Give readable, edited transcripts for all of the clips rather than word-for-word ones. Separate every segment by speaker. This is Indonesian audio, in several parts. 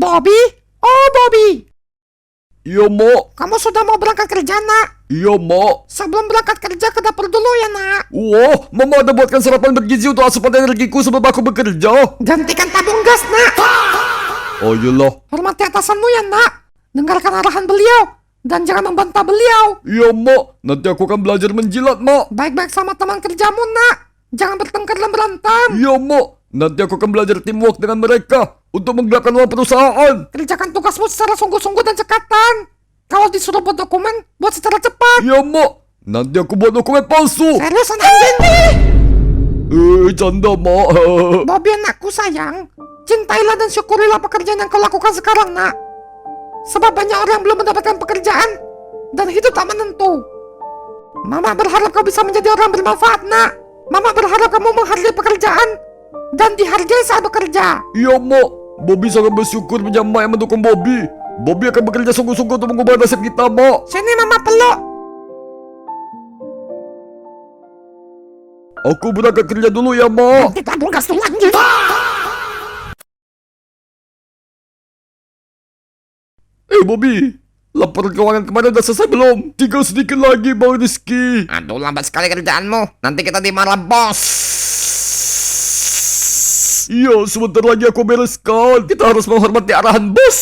Speaker 1: Bobby? Oh, Bobby.
Speaker 2: Iya, Mak.
Speaker 1: Kamu sudah mau berangkat kerja, nak?
Speaker 2: Iya, Mak.
Speaker 1: Sebelum berangkat kerja ke dapur dulu ya, nak.
Speaker 2: Wah, Mama ada buatkan sarapan bergizi untuk asupan energiku sebelum aku bekerja.
Speaker 1: Gantikan tabung gas, nak.
Speaker 2: Oh, iyalah.
Speaker 1: Hormati atasanmu ya, nak. Dengarkan arahan beliau. Dan jangan membantah beliau.
Speaker 2: Iya, Mak. Nanti aku akan belajar menjilat, Mak.
Speaker 1: Baik-baik sama teman kerjamu, nak. Jangan bertengkar dan berantem.
Speaker 2: Iya, Mak. Nanti aku akan belajar teamwork dengan mereka untuk menggelapkan uang perusahaan.
Speaker 1: Kerjakan tugasmu secara sungguh-sungguh dan cekatan. Kalau disuruh buat dokumen, buat secara cepat.
Speaker 2: Iya, Mak. Nanti aku buat dokumen palsu.
Speaker 1: Seriusan anjing?
Speaker 2: Canda, Mak.
Speaker 1: Bobby, anakku sayang. Cintailah dan syukurilah pekerjaan yang kau lakukan sekarang, nak. Sebab banyak orang yang belum mendapatkan pekerjaan. Dan hidup tak menentu. Mama berharap kau bisa menjadi orang bermanfaat, nak. Mama berharap kamu menghargai pekerjaan. Dan dihargai saat bekerja.
Speaker 2: Iya, Mak. Bobby sangat bersyukur punya Mak yang mendukung Bobby. Bobby akan bekerja sungguh-sungguh untuk mengubah nasib kita, Mak.
Speaker 1: Sini Mama peluk.
Speaker 2: Aku berangkat kerja dulu ya, Mak.
Speaker 1: Kita gas dulu anjing.
Speaker 2: Bobby. Laporan keuangan kemarin udah selesai belum? Tinggal sedikit lagi, Bang Rizky.
Speaker 1: Aduh, lambat sekali kerjaanmu. Nanti kita dimarah bos.
Speaker 2: Iya, sebentar lagi aku bereskan. Kita harus menghormati arahan bos.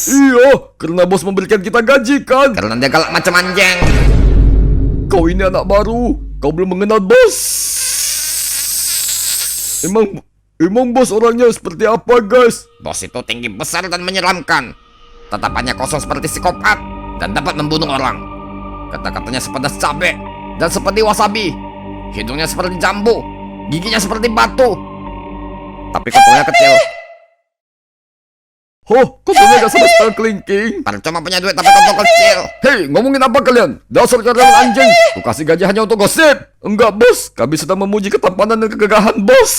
Speaker 2: Iya, karena bos memberikan kita gaji kan.
Speaker 1: Karena dia galak macam anjing.
Speaker 2: Kau ini anak baru. Kau belum mengenal bos. Emang bos orangnya seperti apa, guys?
Speaker 1: Bos itu tinggi besar dan menyeramkan. Tatapannya kosong seperti psikopat dan dapat membunuh orang. Kata-katanya sepedas cabai dan seperti wasabi. Hidungnya seperti jambu, giginya seperti batu. Tapi kontrolnya kecil.
Speaker 2: Kontrolnya gak sama sekali kelingking.
Speaker 1: Percuma punya duit tapi kontrol kecil.
Speaker 2: Hei, ngomongin apa kalian? Dasar karyawan anjing. Ku kasih gaji hanya untuk gosip. Enggak, bos. Kami sedang memuji ketampanan dan kegagahan bos.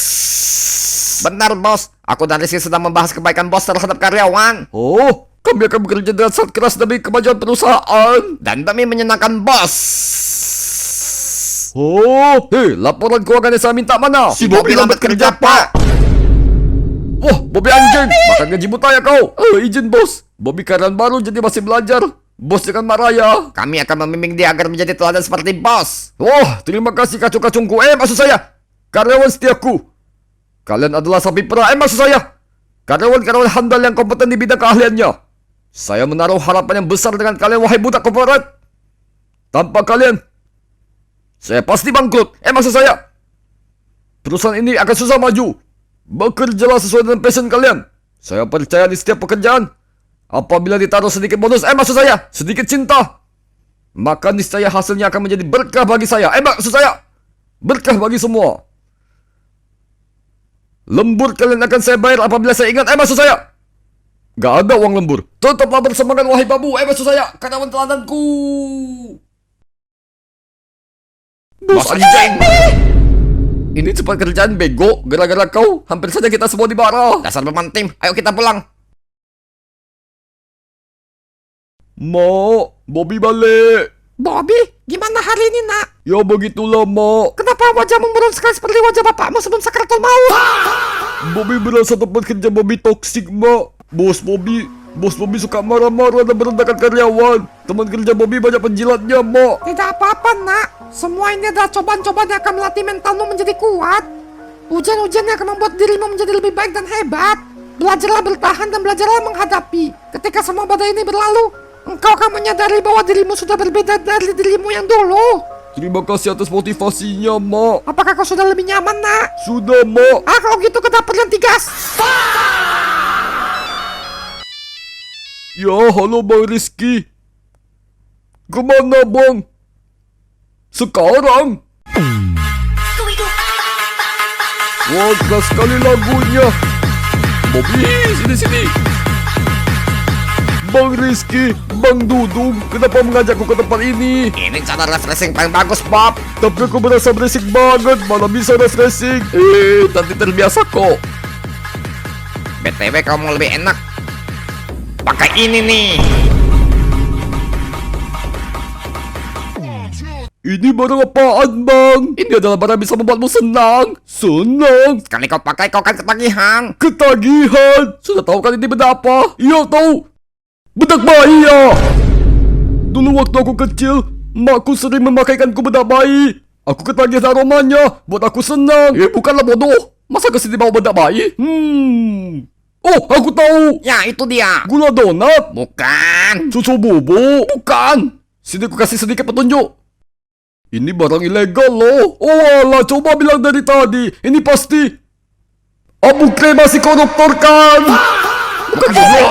Speaker 1: Benar, bos. Aku dan Rizky sedang membahas kebaikan bos terhadap karyawan.
Speaker 2: Kami akan bekerja dengan sangat keras demi kemajuan perusahaan.
Speaker 1: Dan demi menyenangkan bos.
Speaker 2: Hei, laporan keuangan yang saya minta mana?
Speaker 1: Si Bobby lambat kerja, Pak.
Speaker 2: Wah, Bobby anjing. Makan gaji buta ya kau. Izin bos. Bobby karyawan baru jadi masih belajar. Bos jangan marah ya.
Speaker 1: Kami akan membimbing dia agar menjadi teladan seperti bos.
Speaker 2: Wah, terima kasih kacung-kacungku. Maksud saya karyawan setiaku. Kalian adalah sapi perah. Maksud saya karyawan-karyawan handal yang kompeten di bidang keahliannya. Saya menaruh harapan yang besar dengan kalian, wahai budak korporat. Tanpa kalian, saya pasti bangkrut. Maksud saya perusahaan ini akan susah maju. Bekerjalah sesuai dengan passion kalian. Saya percaya di setiap pekerjaan. Apabila ditaruh sedikit bonus, maksud saya sedikit cinta, maka niscaya hasilnya akan menjadi berkah bagi saya. Maksud saya berkah bagi semua. Lembur kalian akan saya bayar apabila saya ingat. Maksud saya gak ada uang lembur. Tetaplah bersemangat wahai babu. Maksud saya karyawan teladanku. Bos anjing. Ini cepat kerjaan bego. Gara-gara kau hampir saja kita semua dimarah.
Speaker 1: Dasar beban tim. Ayo kita pulang.
Speaker 2: Bobby balik.
Speaker 1: Bobby, gimana hari ini, nak?
Speaker 2: Ya begitulah, Mak.
Speaker 1: Kenapa wajahmu murung sekali seperti wajah bapakmu sebelum sakaratul maut?
Speaker 2: Bobby merasa tempat kerja Bobby toksik, Mak. Bos Bobby suka marah-marah dan merendahkan karyawan. Teman kerja Bobby banyak penjilatnya, Mak.
Speaker 1: Tidak apa-apa, nak. Semua ini adalah cobaan-cobaan yang akan melatih mentalmu menjadi kuat. Ujian-ujian yang akan membuat dirimu menjadi lebih baik dan hebat. Belajarlah bertahan dan belajarlah menghadapi. Ketika semua badai ini berlalu, engkau akan menyadari bahwa dirimu sudah berbeda dari dirimu yang dulu.
Speaker 2: Terima kasih atas motivasinya, Mak.
Speaker 1: Apakah kau sudah lebih nyaman, nak?
Speaker 2: Sudah, Mak.
Speaker 1: Kalau gitu ke dapur yang tigas.
Speaker 2: Ya, halo Bang Rizky. Kemana, Bang? Sekarang? Wah, keras sekali lagunya. Bobby, sini. Bang Rizky, Bang Dudung, kenapa mengajakku ke tempat ini?
Speaker 1: Ini cara refreshing paling bagus, Bob.
Speaker 2: Tapi aku merasa berisik banget, malah bisa refreshing. Nanti terbiasa kok.
Speaker 1: BTW kamu lebih enak pakai ini nih.
Speaker 2: Ini barang apaan, Bang? Ini adalah barang bisa membuatmu senang. Senang?
Speaker 1: Sekali kau pakai kau kan ketagihan.
Speaker 2: Ketagihan? Sudah tahu kan ini benda apa? Iya tahu. Bedak bayi ya. Dulu waktu aku kecil, makku sering memakaikanku bedak bayi. Aku ketagihan aromanya, buat aku senang. Bukanlah bodoh. Masa kesini bawa bedak bayi? Oh, aku tahu.
Speaker 1: Ya, itu dia.
Speaker 2: Gula donat.
Speaker 1: Bukan.
Speaker 2: Susu bubuk. Bukan. Sini aku kasih sedikit petunjuk. Ini barang ilegal loh. Oh alah, coba bilang dari tadi. Ini pasti Abu Kremasi koruptor kan? Bukan juga.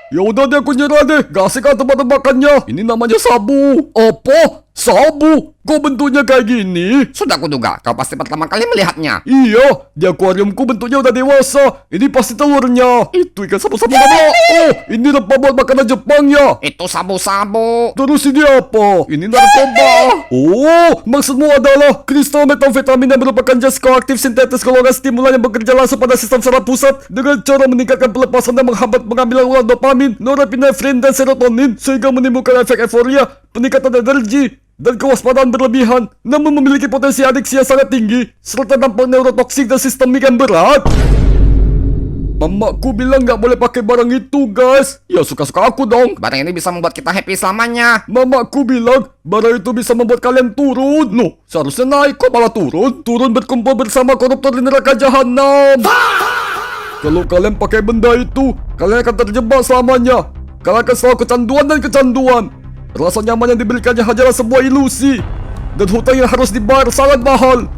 Speaker 2: Ya udah deh, aku nyerah deh. Gak asik kan tebak-tebakannya. Ini namanya sabu. Apa? Sabu? Kok bentuknya kayak gini?
Speaker 1: Sudah kuduga, kau pasti pertama kali melihatnya.
Speaker 2: Iya, di akuariumku bentuknya udah dewasa. Ini pasti telurnya. Itu ikan sabu-sabu mana? Oh, ini rempah buat makanan Jepang ya.
Speaker 1: Itu sabu-sabu.
Speaker 2: Terus ini apa? Ini narkoba. Oh, maksudmu adalah kristal metamfetamin yang merupakan zat psikoaktif sintetis golongan stimulan yang bekerja langsung pada sistem saraf pusat dengan cara meningkatkan pelepasan dan menghambat pengambilan ulang dopamin, norepinefrin dan serotonin sehingga menimbulkan efek euforia, peningkatan energi, dan kewaspadaan berlebihan, namun memiliki potensi adiksi yang sangat tinggi, serta dampak neurotoksik dan sistemik yang berat. Mamaku bilang nggak boleh pakai barang itu, guys. Ya suka-suka aku dong.
Speaker 1: Barang ini bisa membuat kita happy selamanya.
Speaker 2: Mamaku bilang barang itu bisa membuat kalian turun. Loh, seharusnya naik kok malah turun. Turun berkumpul bersama koruptor di neraka jahanam. Kalau kalian pakai benda itu, kalian akan terjebak selamanya. Kalian akan selalu kecanduan dan kecanduan. Rasa nyaman yang diberikannya hanyalah sebuah ilusi. Dan hutang yang harus dibayar sangat mahal.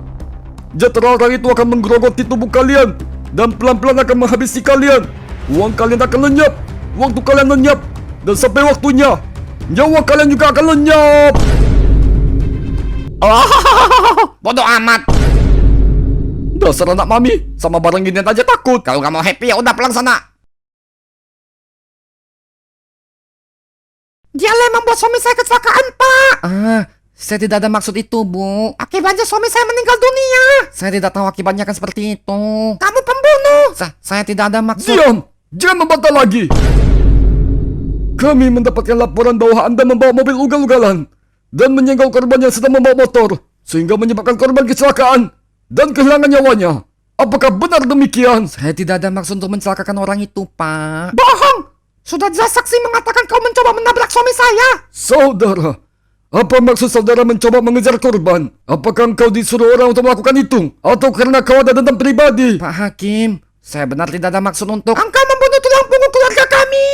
Speaker 2: Jatera orang itu akan menggerogoti tubuh kalian. Dan pelan-pelan akan menghabisi kalian. Uang kalian akan lenyap. Waktu kalian lenyap. Dan sampai waktunya, nyawa kalian juga akan lenyap.
Speaker 1: Bodoh amat.
Speaker 2: Dasar anak mami, sama barang ginian aja takut.
Speaker 1: Kalau nggak mau happy ya udah pulang sana. Dialah yang membuat suami saya kecelakaan, Pak. Saya tidak ada maksud itu, Bu. Akibatnya suami saya meninggal dunia. Saya tidak tahu akibatnya kan seperti itu. Kamu pembunuh. Saya tidak ada maksud.
Speaker 2: Diam! Jangan membantah lagi. Kami mendapatkan laporan bahwa Anda membawa mobil ugal-ugalan dan menyenggol korban yang sedang membawa motor, sehingga menyebabkan korban kecelakaan dan kehilangan nyawanya. Apakah benar demikian?
Speaker 1: Saya tidak ada maksud untuk mencelakakan orang itu, Pak. Bohong! Sudah jelas saksi mengatakan kau mencoba menabrak suami saya.
Speaker 2: Saudara, apa maksud saudara mencoba mengejar korban? Apakah engkau disuruh orang untuk melakukan itu? Atau karena kau ada dendam pribadi?
Speaker 1: Pak Hakim, saya benar tidak ada maksud untuk... Engkau membunuh tulang punggung keluarga kami.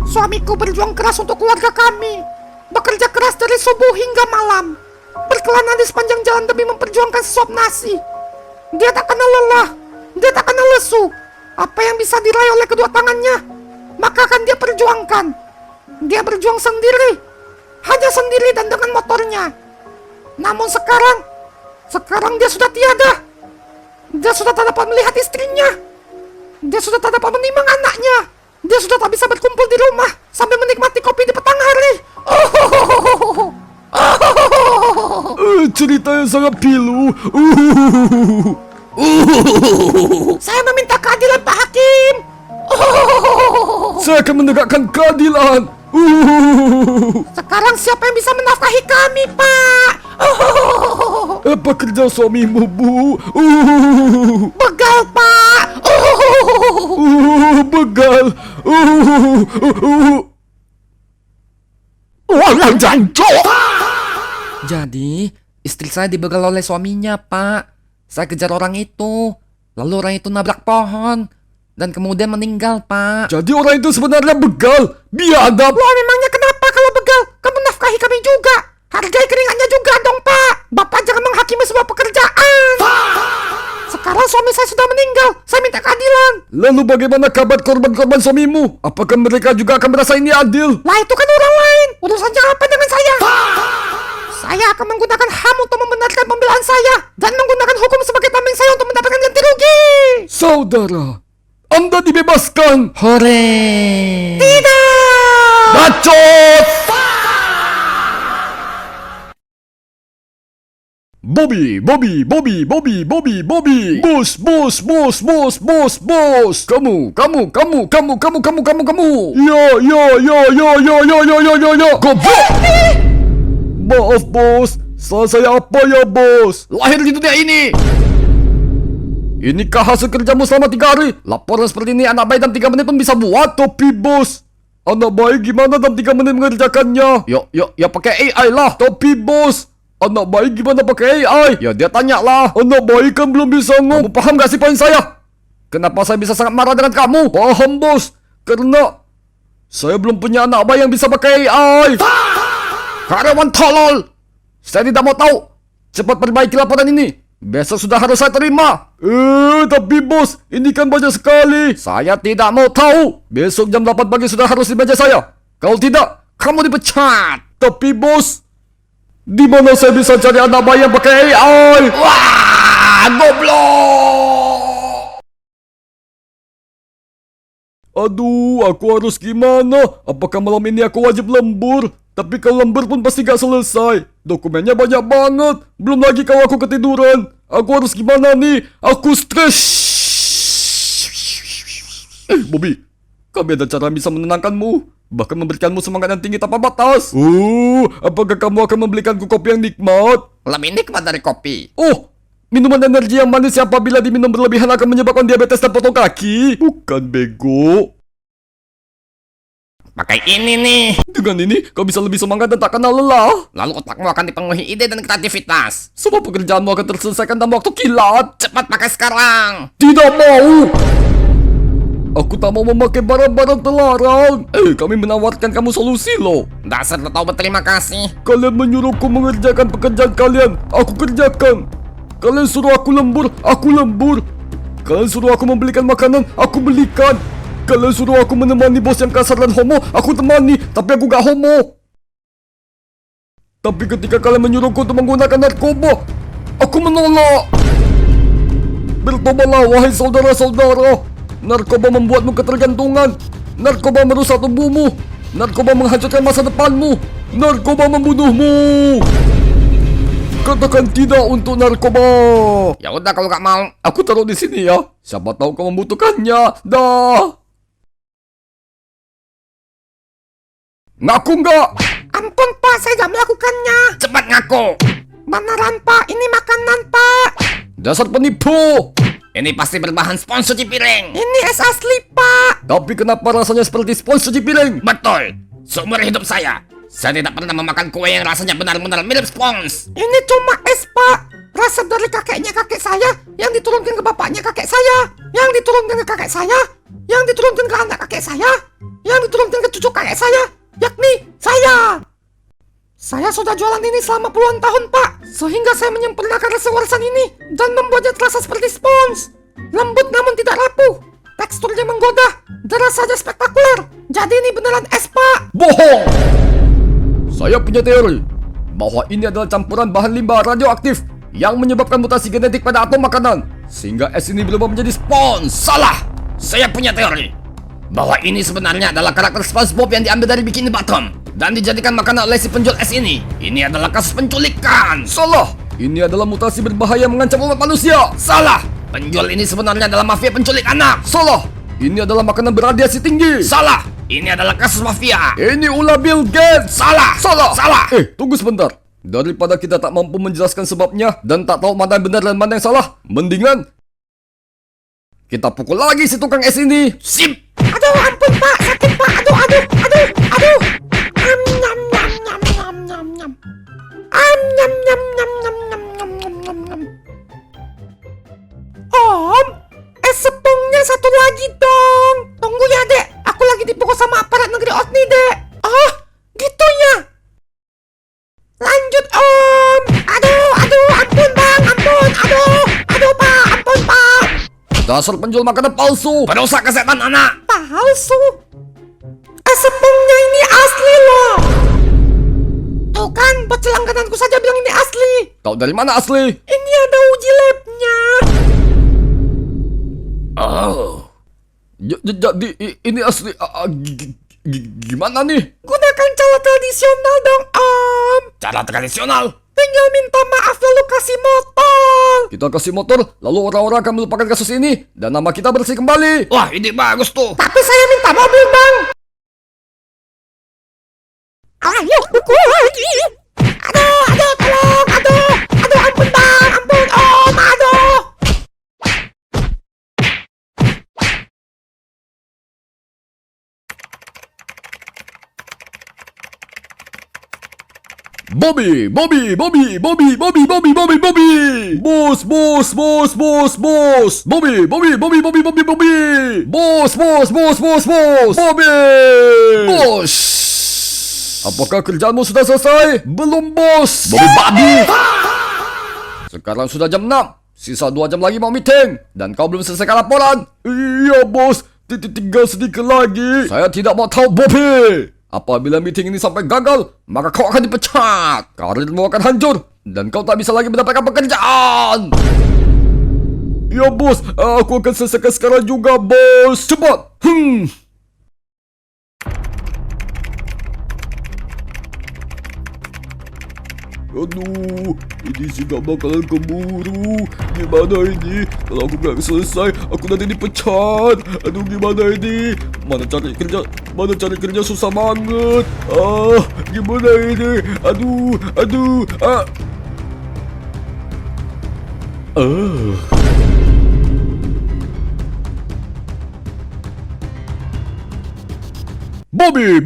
Speaker 1: Suamiku berjuang keras untuk keluarga kami. Bekerja keras dari subuh hingga malam. Berkelana di sepanjang jalan demi memperjuangkan sesuap nasi. Dia tak kenal lelah. Dia tak kenal lesu. Apa yang bisa diraih oleh kedua tangannya, maka akan dia perjuangkan. Dia berjuang sendiri. Hanya sendiri dan dengan motornya. Namun sekarang dia sudah tiada. Dia sudah tak dapat melihat istrinya. Dia sudah tak dapat menimang anaknya. Dia sudah tak bisa berkumpul di rumah sambil menikmati kopi di petang hari.
Speaker 2: Cerita yang sangat pilu.
Speaker 1: Saya meminta keadilan, Pak Hakim.
Speaker 2: Saya akan menegakkan keadilan.
Speaker 1: Sekarang siapa yang bisa menafkahi kami, Pak?
Speaker 2: Apa kerja suamimu, Bu?
Speaker 1: Begal, Pak.
Speaker 2: Begal.
Speaker 1: Orang jancok. Jadi, istri saya dibegal oleh suaminya, Pak. Saya kejar orang itu. Lalu orang itu nabrak pohon. Dan kemudian meninggal, Pak.
Speaker 2: Jadi orang itu sebenarnya begal. Biadab.
Speaker 1: Wah, memangnya kenapa kalau begal? Kamu nafkahi kami juga. Hargai keringatnya juga dong, Pak. Bapak jangan menghakimi sebuah pekerjaan. Sekarang suami saya sudah meninggal. Saya minta keadilan.
Speaker 2: Lalu bagaimana kabar korban-korban suamimu? Apakah mereka juga akan merasa ini adil?
Speaker 1: Lah, itu kan orang lain. Urusannya apa dengan saya? Saya akan menggunakan HAM untuk membenarkan pembelaan saya dan menggunakan hukum sebagai tameng saya untuk mendapatkan ganti rugi.
Speaker 2: Saudara, Anda dibebaskan.
Speaker 1: Hore! Tidak!
Speaker 2: Bacot! Bobby. Bos. Kamu. Ya. Goblok. Maaf bos, salah saya apa ya bos? Lahir di dunia ini. Inikah hasil kerjamu selama 3 hari? Laporan seperti ini anak bayi dalam 3 menit pun bisa buat. Tapi bos, anak bayi gimana dalam 3 menit mengerjakannya? Ya pakai AI lah. Tapi bos, anak bayi gimana pakai AI? Ya dia tanya lah. Anak bayi kan belum bisa ngomong. Kamu paham gak sih poin saya? Kenapa saya bisa sangat marah dengan kamu? Paham bos, karena saya belum punya anak bayi yang bisa pakai AI. Karyawan tolol, saya tidak mau tahu. Cepat perbaiki laporan ini. Besok sudah harus saya terima. Tapi bos, ini kan banyak sekali. Saya tidak mau tahu. Besok jam 8 pagi sudah harus di meja saya. Kalau tidak, kamu dipecat. Tapi bos, di mana saya bisa cari anak bayi yang pakai AI? Wah, goblok. Aduh, aku harus gimana? Apakah malam ini aku wajib lembur? Tapi kalau lembur pun pasti gak selesai. Dokumennya banyak banget. Belum lagi kalau aku ketiduran. Aku harus gimana nih? Aku stres. Bobby, kami ada cara bisa menenangkanmu. Bahkan memberikanmu semangat yang tinggi tanpa batas. Apakah kamu akan membelikanku kopi yang nikmat?
Speaker 3: Lebih nikmat dari kopi.
Speaker 2: Oh, minuman energi yang manis yang apabila diminum berlebihan akan menyebabkan diabetes dan potong kaki. Bukan bego.
Speaker 3: Pakai ini nih.
Speaker 2: Dengan ini, kau bisa lebih semangat dan tak kenal lelah.
Speaker 3: Lalu otakmu akan dipenuhi ide dan kreativitas.
Speaker 2: Semua pekerjaanmu akan terselesaikan dalam waktu kilat.
Speaker 3: Cepat pakai sekarang.
Speaker 2: Tidak mau. Aku tak mau memakai barang-barang terlarang. Kami menawarkan kamu solusi loh.
Speaker 3: Dasar tak tahu berterima kasih.
Speaker 2: Kalian menyuruhku mengerjakan pekerjaan kalian. Aku kerjakan. Kalian suruh aku lembur. Aku lembur. Kalian suruh aku membelikan makanan. Aku belikan. Kalian suruh aku menemani bos yang kasar dan homo, aku temani, tapi aku gak homo. Tapi ketika kalian menyuruhku untuk menggunakan narkoba, aku menolak. Bertobatlah wahai saudara-saudara. Narkoba membuatmu ketergantungan. Narkoba merusak tubuhmu. Narkoba menghancurkan masa depanmu. Narkoba membunuhmu. Katakan tidak untuk narkoba.
Speaker 3: Ya udah kalau gak mau.
Speaker 2: Aku taruh di sini ya. Siapa tahu kau membutuhkannya. Dah. Ngaku nggak?
Speaker 1: Ampun pak, saya gak melakukannya.
Speaker 3: Cepat ngaku.
Speaker 1: Beneran pak, ini makanan pak.
Speaker 2: Dasar penipu.
Speaker 3: Ini pasti berbahan spons cuci piring.
Speaker 1: Ini es asli pak.
Speaker 2: Tapi kenapa rasanya seperti spons cuci piring?
Speaker 3: Betul. Seumur hidup saya tidak pernah memakan kue yang rasanya benar-benar mirip spons.
Speaker 1: Ini cuma es pak. Resep dari kakeknya kakek saya, yang diturunkan ke bapaknya kakek saya, yang diturunkan ke kakek saya, yang diturunkan ke anak kakek saya, yang diturunkan ke cucu kakek saya, yakni saya. Saya sudah jualan ini selama puluhan tahun pak, sehingga saya menyempurnakan resep-resep ini dan membuatnya terasa seperti spons. Lembut namun tidak rapuh, teksturnya menggoda, dan rasanya spektakuler. Jadi ini beneran es pak.
Speaker 2: Bohong. Saya punya teori bahwa ini adalah campuran bahan limbah radioaktif yang menyebabkan mutasi genetik pada atom makanan, sehingga es ini berubah menjadi spons.
Speaker 3: Salah. Saya punya teori bahwa ini sebenarnya adalah karakter SpongeBob yang diambil dari Bikini Bottom dan dijadikan makanan oleh si penjual es ini. Ini adalah kasus penculikan.
Speaker 2: Salah. Ini adalah mutasi berbahaya mengancam umat manusia.
Speaker 3: Salah. Penjual ini sebenarnya adalah mafia penculik anak.
Speaker 2: Salah. Ini adalah makanan berradiasi tinggi.
Speaker 3: Salah. Ini adalah kasus mafia.
Speaker 2: Ini ulah Bill Gates.
Speaker 3: Salah.
Speaker 2: Salah.
Speaker 3: Salah.
Speaker 2: Tunggu sebentar. Daripada kita tak mampu menjelaskan sebabnya dan tak tahu mana yang benar dan mana yang salah, mendingan kita pukul lagi si tukang es ini.
Speaker 3: Sip.
Speaker 1: Aduh ampun pak, sakit pak. Aduh. Nyam nyam nyam nyam nyam nyam nyam. Nyam nyam nyam nyam nyam nyam nyam nyam nyam. Om, es sepungnya satu lagi dong. Tunggu ya dek, aku lagi dipukul sama aparat negeri OSNI dek. Oh, gitu ya. Lanjut om. Aduh, ampun bang, ampun. Aduh pak, ampun pak.
Speaker 2: Dasar penjual makanan palsu.
Speaker 3: Perusak kesehatan anak.
Speaker 1: Palsu. Es sepungnya ini asli loh. Tuh kan, bocil langgananku saja bilang ini asli.
Speaker 2: Tahu dari mana asli?
Speaker 1: Ini ada uji labnya.
Speaker 3: Oh.
Speaker 2: Jadi ini asli. Gimana nih?
Speaker 1: Gunakan cara tradisional dong om.
Speaker 3: Cara tradisional.
Speaker 1: Tinggal minta maaf lalu kasih motor.
Speaker 2: Kita kasih motor, lalu orang-orang akan melupakan kasus ini dan nama kita bersih kembali.
Speaker 3: Wah, ide bagus tuh.
Speaker 1: Tapi saya minta mobil bang. Ayo pukul lagi. Aduh.
Speaker 2: Bobby. Bos. Bobby. Bobby. Bos. Apakah kerjaanmu sudah selesai? Belum, bos. Babi. Sekarang sudah jam 6. Sisa 2 jam lagi mau meeting. Dan kau belum selesaikan laporan. Iya, bos. Tinggal sedikit lagi. Saya tidak mau tahu, Bobby. Apabila meeting ini sampai gagal, maka kau akan dipecat. Karirmu akan hancur. Dan kau tak bisa lagi mendapatkan pekerjaan. Iya, bos. Aku akan selesaikan sekarang juga, bos. Cepat. Aduh, ini sih gak bakalan keburu. Gimana ini? Kalau aku gak selesai, aku nanti dipecat. Aduh, gimana ini? Mana cari kerja susah banget. Gimana ini? Aduh. Bobby.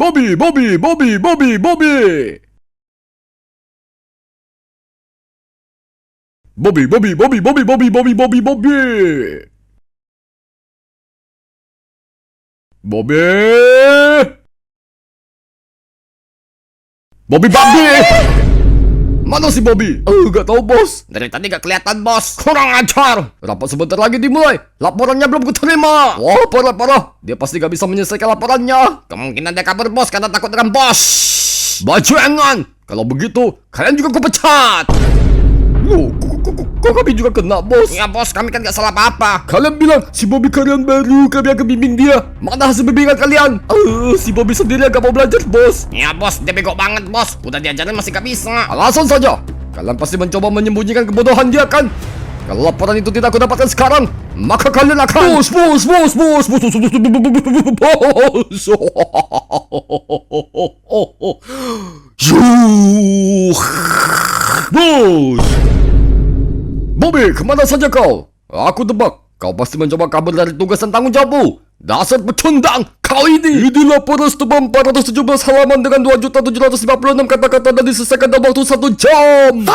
Speaker 2: Mana si Bobby? Gak tahu, bos.
Speaker 3: Dari tadi gak kelihatan, bos.
Speaker 2: Kurang ajar. Rapat sebentar lagi dimulai. Laporannya belum kuterima. Wah, parah. Dia pasti gak bisa menyelesaikan laporannya.
Speaker 3: Kemungkinan dia kabur, bos, karena takut dengan bos.
Speaker 2: Bajengan. Kalau begitu, kalian juga kupecat. Loh, kok kami juga kena, bos?
Speaker 3: Ya, bos, kami kan gak salah apa-apa.
Speaker 2: Kalian bilang si Bobby karyawan baru, kami akan bimbing dia. Mana hasil bimbingan kalian? Si Bobby sendiri gak mau belajar, bos.
Speaker 3: Ya, bos, dia bego banget, bos. Udah diajarin masih gak bisa.
Speaker 2: Alasan saja. Kalian pasti mencoba menyembunyikan kebodohan dia, kan? Kalau laporan itu tidak aku dapatkan sekarang, maka kalian akan... Bos. Bos. Bobby, kemana saja kau? Aku tebak, kau pasti mencoba kabur dari tugas dan tanggung jawabmu. Dasar pecundang, kau ini. Ini laporan setebal 417 halaman dengan 2.756 kata-kata dan diselesaikan dalam waktu 1 jam.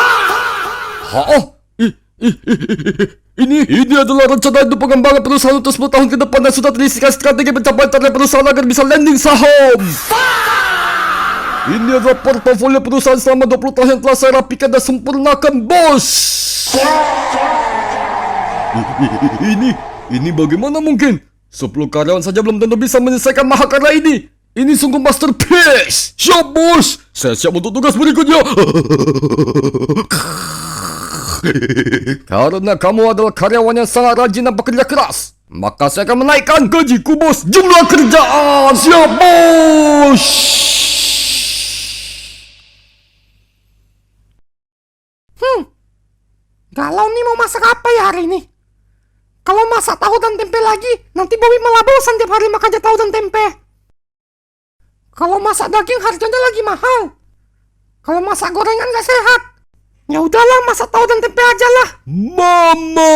Speaker 2: Ini adalah rencana untuk pengembangan perusahaan untuk 10 tahun ke depan dan sudah terisikan strategi pencapaian target perusahaan agar bisa landing saham. Ini adalah portofolio perusahaan selama 20 tahun yang telah saya rapikan dan sempurnakan, bos. Ini bagaimana mungkin? 10 karyawan saja belum tentu bisa menyelesaikan mahakarya ini. Ini sungguh masterpiece. Siap, bos. Saya siap untuk tugas berikutnya. Karena kamu adalah karyawan yang sangat rajin dan pekerja keras, maka saya akan menaikkan gajiku, bos. Jumlah kerjaan. Siap, bos.
Speaker 1: Galau nih mau masak apa ya hari ini? Kalau masak tahu dan tempe lagi, nanti Bobby malah bosan tiap hari makan tahu dan tempe. Kalau masak daging harganya lagi mahal. Kalau masak gorengan gak sehat. Ya udahlah, masak tahu dan tempe aja lah.
Speaker 2: Mama.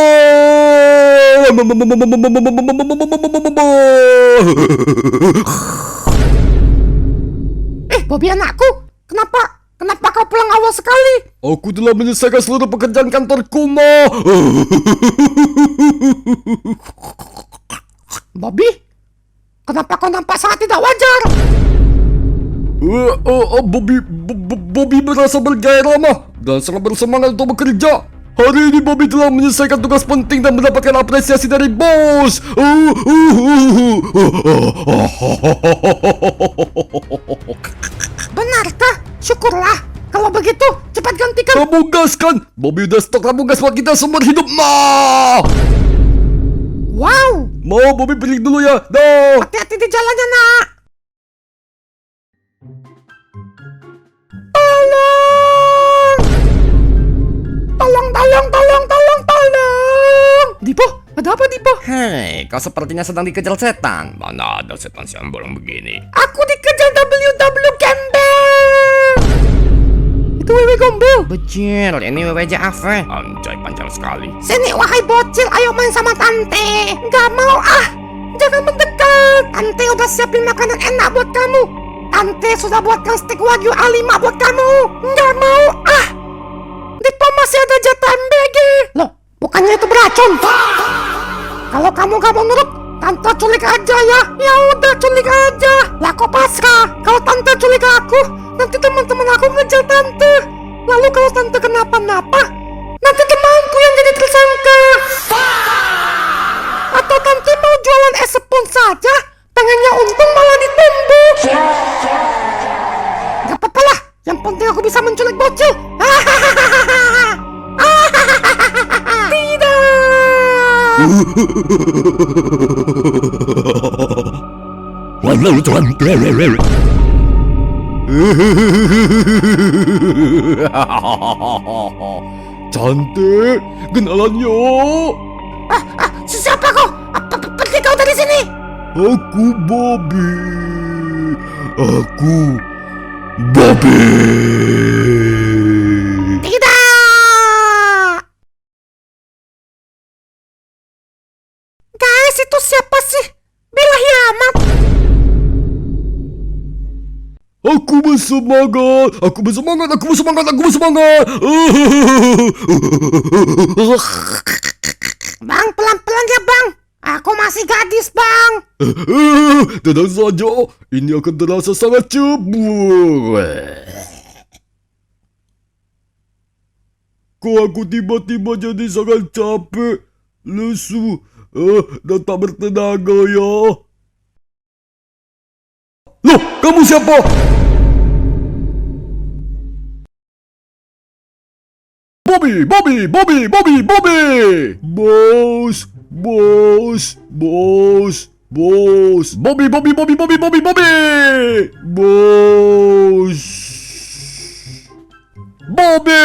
Speaker 1: Bobby anakku, kenapa kau pulang awal sekali?
Speaker 2: Aku telah menyelesaikan seluruh pekerjaan kantorku, Ma.
Speaker 1: Bobby, kenapa kau nampak sangat tidak wajar?
Speaker 2: Bobby merasa bergairah, Ma, dan sangat bersemangat untuk bekerja. Hari ini Bobby telah menyelesaikan tugas penting dan mendapatkan apresiasi dari bos.
Speaker 1: Benarkah? Syukurlah. Kalau begitu, cepat gantikan.
Speaker 2: Tabung gas kan? Bobby udah stok tabung gas buat kita seumur hidup, Ma.
Speaker 1: Wow.
Speaker 2: Mau Bobby pergi dulu ya. Dah.
Speaker 1: Hati-hati di jalannya, nak. Tolong. Dipo, ada apa, Dipo?
Speaker 3: Hei, kau sepertinya sedang dikejar setan. Mana ada setan siang bolong begini?
Speaker 1: Aku dikejar WW Gembel. Itu Wewe Gombel.
Speaker 3: Bejir, ini WWJAV. Anjay, panjang sekali.
Speaker 1: Sini, wahai bocil, ayo main sama Tante. Gak mau, jangan mendekat. Tante udah siapin makanan enak buat kamu. Tante sudah buatkan steak wagyu A5 buat kamu. Nggak mau, ah. Di pom masih ada jatah MBG. Loh, bukannya itu beracun? Kalau kamu gak mau nurut, Tante culik aja ya. Ya udah, culik aja. Lah kok pasrah? Kalau Tante culik aku, nanti teman-teman aku ngejar Tante. Lalu kalau Tante kenapa-napa, nanti temanku yang jadi tersangka. Atau Tante mau jualan es sepon saja, pengennya untung malah ditumbuk. Gak apa-apa lah, yang penting aku bisa menculik bocil. Tidak.
Speaker 2: Cantik, kenalan yo.
Speaker 1: Siapa kau? Pergi kau dari sini.
Speaker 2: Aku Bobby. Aku Bobby.
Speaker 1: Tidak. Guys, itu siapa sih? Bilahi amat.
Speaker 2: Aku bersemangat. Aku bersemangat. Aku bersemangat. Aku bersemangat.
Speaker 1: Bang, pelan-pelan ya bang. Aku masih gadis bang.
Speaker 2: Tenang saja. Ini akan terasa sangat cepat. Kok aku tiba-tiba jadi sangat capek, lesu, dan tak bertenaga ya. Loh, kamu siapa? Bobby, Bobby, Bobby, Bobby, Bobby. Bos, bos, bos, bos. Bobby, Bobby, Bobby, Bobby, Bobby, Bobby. Bos. Bobby.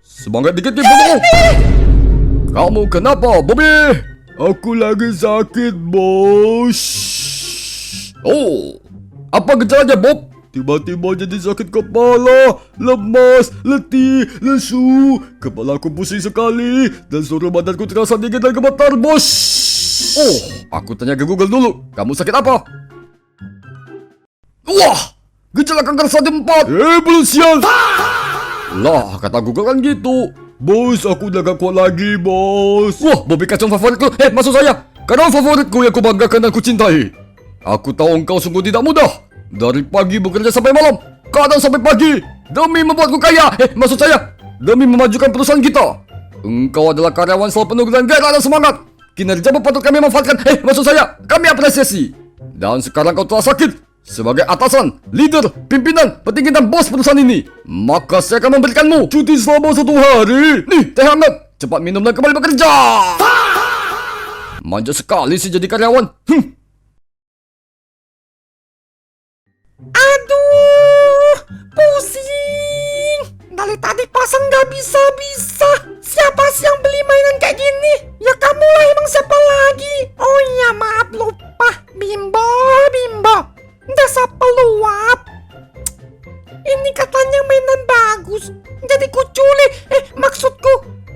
Speaker 2: Semangat dikit nih, Bobby. Kamu kenapa, Bobby? Aku lagi sakit, bos. Oh, apa gejalanya, Bob? Tiba-tiba jadi sakit kepala, lemas, letih, lesu. Kepala aku pusing sekali dan seluruh badanku terasa dingin dan gemetar, bos. Oh, aku tanya ke Google dulu. Kamu sakit apa? Wah, gejala kanker stadium 4. Belum sial. Lah, kata Google kan gitu. Bos, aku udah gak kuat lagi, bos. Wah, Bobby kacang favoritku. Maksud saya, karena favoritku yang kubanggakan dan kucintai. Aku tahu engkau sungguh tidak mudah. Dari pagi bekerja sampai malam, kadang sampai pagi, demi membuatku kaya. Maksud saya, demi memajukan perusahaan kita. Engkau adalah karyawan selalu penuh dengan gairah dan semangat. Kinerja patut kami manfaatkan. Maksud saya, kami apresiasi. Dan sekarang kau telah sakit. Sebagai atasan, leader, pimpinan, petinggi dan bos perusahaan ini, maka saya akan memberikanmu cuti selama 1 hari. Nih, teh hangat. Cepat minum dan kembali bekerja. Manja sekali sih jadi karyawan.
Speaker 1: Aduh, pusing. Dari tadi pasang gak bisa-bisa. Siapa sih yang beli mainan kayak gini? Ya kamu lah, emang siapa lagi? Oh iya, maaf lupa. Bimbo, Bimbo. Dasar peluap. Ini katanya mainan bagus, jadi kuculi. Maksudku,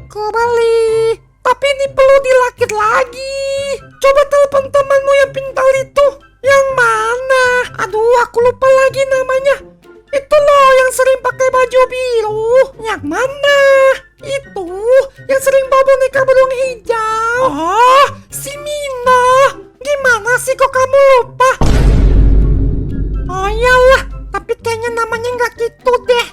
Speaker 1: ku beli. Tapi ini perlu dilakit lagi. Coba telepon temanmu yang pintar itu. Yang mana? Aduh, aku lupa lagi namanya. Itu loh yang sering pakai baju biru. Yang mana? Itu yang sering bawa boneka burung hijau. Oh, si Mina. Gimana sih kok kamu lupa? Oh iyalah, tapi kayaknya namanya nggak gitu deh.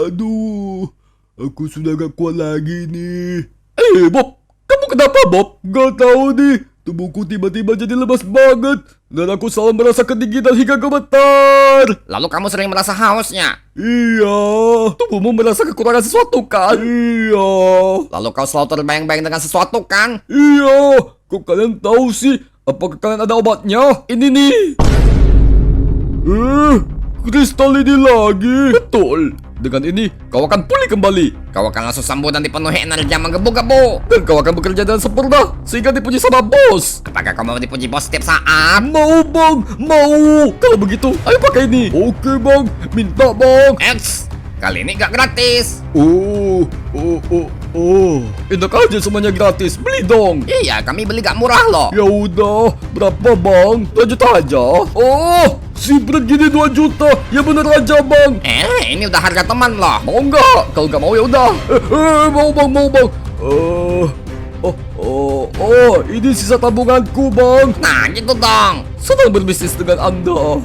Speaker 2: Aduh, aku sudah gak kuat lagi nih. Bob, kamu kenapa, Bob? Gak tahu nih, tubuhku tiba-tiba jadi lemas banget. Dan aku selalu merasa kedinginan hingga gemetar.
Speaker 3: Lalu kamu sering merasa hausnya.
Speaker 2: Iya. Tubuhmu merasa kekurangan sesuatu kan? Iya.
Speaker 3: Lalu kau selalu terbayang-bayang dengan sesuatu kan?
Speaker 2: Iya. Kok kalian tahu sih? Apakah kalian ada obatnya? Ini nih. Kristal ini lagi. Betul. Dengan ini, kau akan pulih kembali.
Speaker 3: Kau akan langsung sembuh dan dipenuhi energi yang menggebu-gebu.
Speaker 2: Dan kau akan bekerja dengan sempurna, sehingga dipuji sama bos.
Speaker 3: Apakah kau mau dipuji bos setiap saat?
Speaker 2: Mau bang, mau. Kalau begitu, ayo pakai ini. Oke bang, minta bang.
Speaker 3: Kali ini gak gratis.
Speaker 2: Oh, enak aja semuanya gratis. Beli dong.
Speaker 3: Iya, kami beli gak murah loh.
Speaker 2: Ya udah, berapa bang? 2 juta aja. Oh, si Brad gini 2 juta. Ya bener aja bang.
Speaker 3: Ini udah harga teman loh.
Speaker 2: Mau nggak? Kalau nggak mau ya udah. Mau bang. Ini sisa tabunganku bang.
Speaker 3: Nah, gitu dong.
Speaker 2: Senang berbisnis dengan Anda.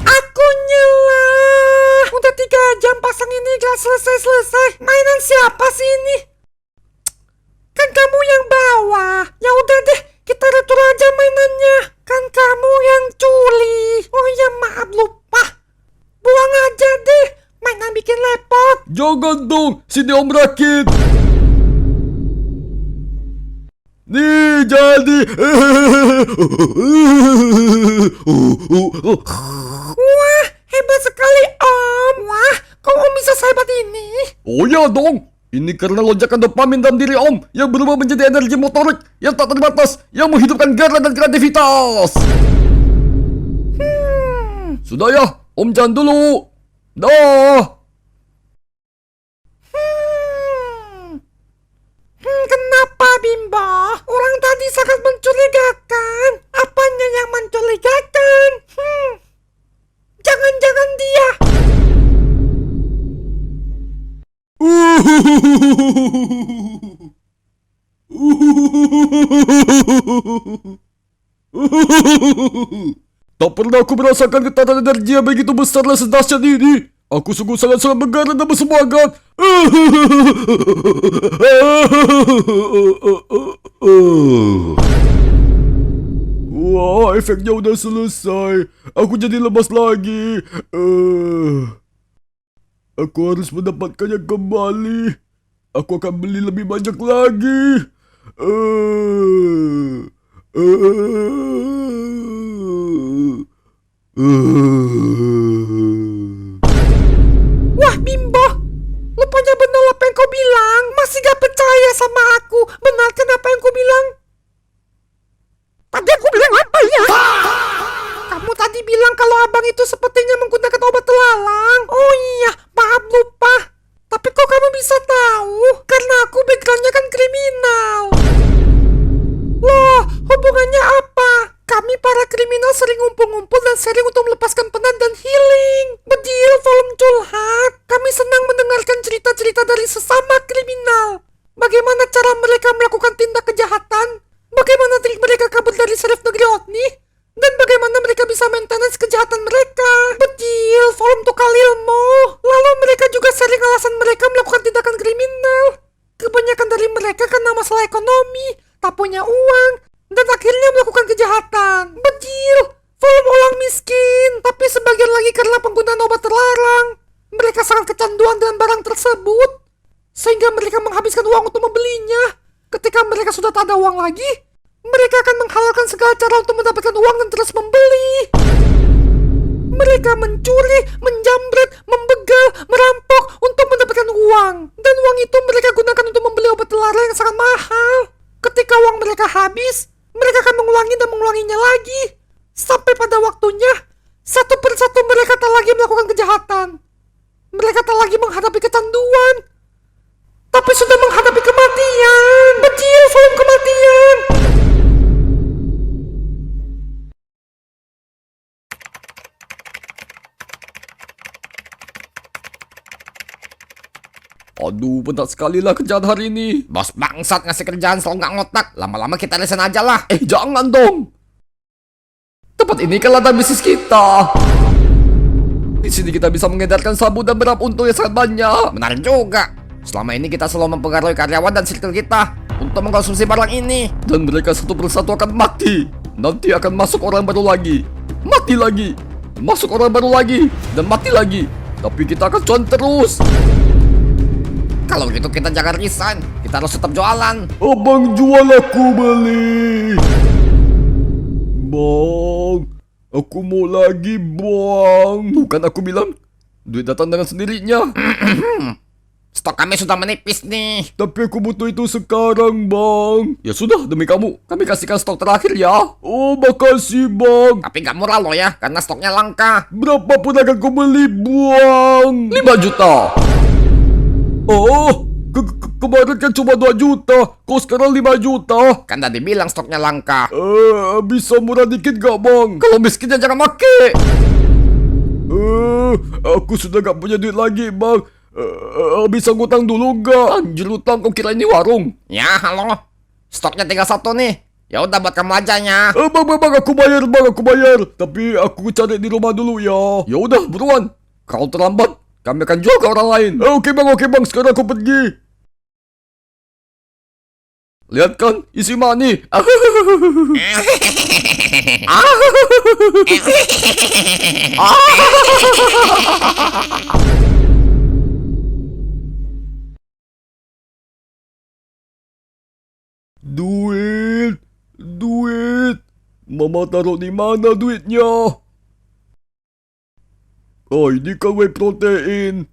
Speaker 1: Aku nyelah. Udah 3 jam pasang ini gak selesai-selesai. Mainan siapa sih ini? Kan kamu yang bawa. Ya udah deh, kita retur aja mainannya. Kan kamu yang curi. Oh ya maaf lupa. Buang aja deh. Mainan bikin lepot.
Speaker 2: Jangan dong, sini om rakit. Nih jadi.
Speaker 1: Wah, hebat sekali Om. Wah, kok Om bisa sehebat ini?
Speaker 2: Oh ya dong. Ini karena lonjakan dopamin dalam diri om yang berubah menjadi energi motorik yang tak terbatas yang menghidupkan gairah dan kreativitas. Sudah ya, om jalan dulu. Dah.
Speaker 1: Kenapa Bimbo? Orang tadi sangat mencurigakan. Apanya yang mencurigakan? Jangan-jangan dia.
Speaker 2: Tak pernah aku merasakan getaran energi yang begitu besar dan sedahsyat ini. Aku sungguh sangat-sangat menggairah dan bersemangat. Wah, efeknya udah selesai. Aku jadi lemas lagi. Aku harus mendapatkannya kembali. Aku akan beli lebih banyak lagi.
Speaker 1: Wah Bimbo, lupanya benar apa yang kau bilang. Masih gak percaya sama aku. Benarkan apa yang kau bilang? Tadi aku bilang apa ya? Kamu tadi bilang kalau abang itu sepertinya menggunakan obat terlarang. Oh iya, maaf lupa. Tapi kok kamu bisa tahu? Karena aku backgroundnya kan kriminal. Loh, hubungannya apa? Kami para kriminal sering ngumpul-ngumpul dan sharing untuk melepaskan penat dan healing. Bedil volume curhat. Kami senang mendengarkan cerita-cerita dari sesama kriminal. Bagaimana cara mereka melakukan tindak kejahatan? Bagaimana trik mereka kabur dari Sheriff Negeri Otni? Dan bagaimana mereka bisa maintenance kejahatan mereka? Bedil volume tukal ilmu. Lalu mereka juga sharing alasan mereka melakukan tindakan kriminal. Kebanyakan dari mereka karena masalah ekonomi, tak punya uang, dan akhirnya melakukan kejahatan. Bedil, volume orang miskin, tapi sebagian lagi karena penggunaan obat terlarang. Mereka sangat kecanduan dengan barang tersebut, sehingga mereka menghabiskan uang untuk membelinya. Ketika mereka sudah tak ada uang lagi, mereka akan menghalalkan segala cara untuk mendapatkan uang dan terus membeli. Mereka mencuri, menjamret, membegal, merampok untuk mendapatkan uang. Dan uang itu mereka gunakan untuk membeli obat terlarang yang sangat mahal. Ketika uang mereka habis, mereka akan mengulangi dan mengulanginya lagi. Sampai pada waktunya, satu persatu mereka tak lagi melakukan kejahatan. Mereka tak lagi menghadapi kecanduan, tapi sudah menghadapi kematian. Bedil volume kematian.
Speaker 2: Aduh, berat sekali lah kerjaan hari ini.
Speaker 3: Bos bangsat ngasih kerjaan selalu nggak ngotak. Lama-lama kita resign aja lah.
Speaker 2: Jangan dong. Tempat ini kan ladang bisnis kita. Di sini kita bisa mengedarkan sabu dan berap untung yang sangat banyak.
Speaker 3: Benar juga. Selama ini kita selalu mempengaruhi karyawan dan circle kita untuk mengkonsumsi barang ini.
Speaker 2: Dan mereka satu persatu akan mati. Nanti akan masuk orang baru lagi. Mati lagi. Masuk orang baru lagi. Dan mati lagi. Tapi kita akan cuan terus.
Speaker 3: Kalau gitu kita jangan resign. Kita harus tetap jualan.
Speaker 2: Abang jual, aku beli. Bang, aku mau lagi bang. Bukan aku bilang. Duit datang dengan sendirinya.
Speaker 3: Stok kami sudah menipis nih.
Speaker 2: Tapi aku butuh itu sekarang bang. Ya sudah, demi kamu. Kami kasihkan stok terakhir ya. Oh, makasih bang.
Speaker 3: Tapi nggak murah loh ya, karena stoknya langka.
Speaker 2: Berapapun akan ku beli bang. 5 juta. Oh, kemarin kan cuma 2 juta, kok sekarang 5 juta?
Speaker 3: Kan tadi bilang stoknya langka.
Speaker 2: Bisa murah dikit gak bang?
Speaker 3: Kalau miskinnya jangan make.
Speaker 2: Aku sudah gak punya duit lagi bang. Bisa ngutang dulu gak?
Speaker 3: Anjir utang, kok kira ini warung? Ya, halo. Stoknya tinggal 1 nih. Ya udah buat kamu aja ya.
Speaker 2: Bang, aku bayar. Tapi aku cari di rumah dulu ya. Ya udah, buruan. Kalau terlambat, kami akan jual ke orang lain. Oke bang, sekarang aku pergi. Lihat kan, isi money. Duit. Mama taruh di mana duitnya? Oh, ini kan whey protein.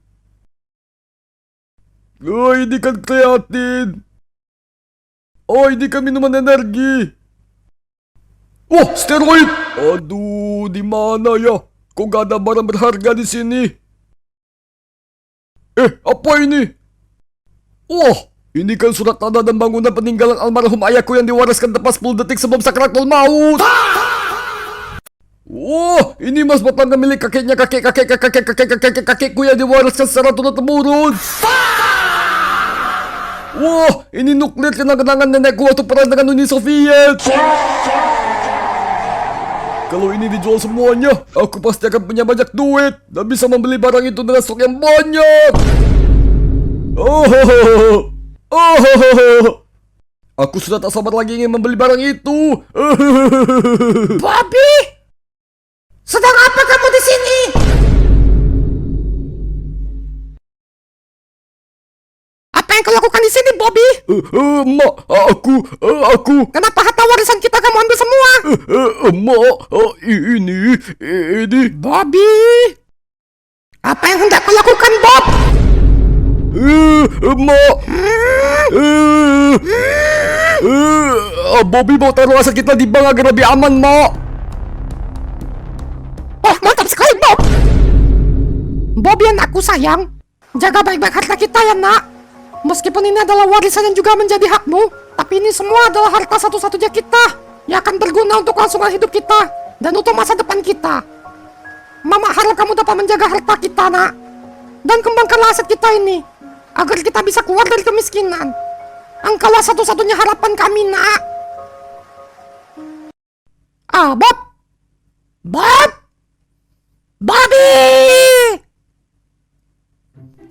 Speaker 2: Oh, ini kan kreatin. Oh, ini kan minuman energi. Oh, steroid. Aduh, di mana ya? Kok gak ada barang berharga di sini? Apa ini? Oh, ini kan surat tanda dan bangunan peninggalan almarhum ayahku yang diwariskan tepat 10 detik sebelum sakaratul maut. Oh, ini emas batangan milik kakekku yang diwariskan secara turun-temurun. Wah, ini nuklir kenang-kenangan nenekku waktu perang dengan Uni Soviet. Kalau ini dijual semuanya, aku pasti akan punya banyak duit dan bisa membeli barang itu dengan stok yang banyak. Aku sudah tak sabar lagi ingin membeli barang itu.
Speaker 1: Bobby! Sedang apa kamu di sini? Apa yang kau lakukan di sini, Bobby?
Speaker 2: Mak, aku.
Speaker 1: Kenapa harta warisan kita kamu ambil semua?
Speaker 2: Mak, ini.
Speaker 1: Bobby! Apa yang hendak kau lakukan, Bob?
Speaker 2: Mak. Bobby mau taruh aset kita di bank agar lebih aman, Mak.
Speaker 1: Oh, mantap sekali, Bob! Bobby anakku sayang, jaga baik-baik harta kita ya, nak. Meskipun ini adalah warisan yang juga menjadi hakmu, tapi ini semua adalah harta satu-satunya kita yang akan berguna untuk kelangsungan hidup kita dan untuk masa depan kita. Mama harap kamu dapat menjaga harta kita, nak, dan kembangkanlah aset kita ini agar kita bisa keluar dari kemiskinan. Engkaulah satu-satunya harapan kami, nak. Bob! Bobby!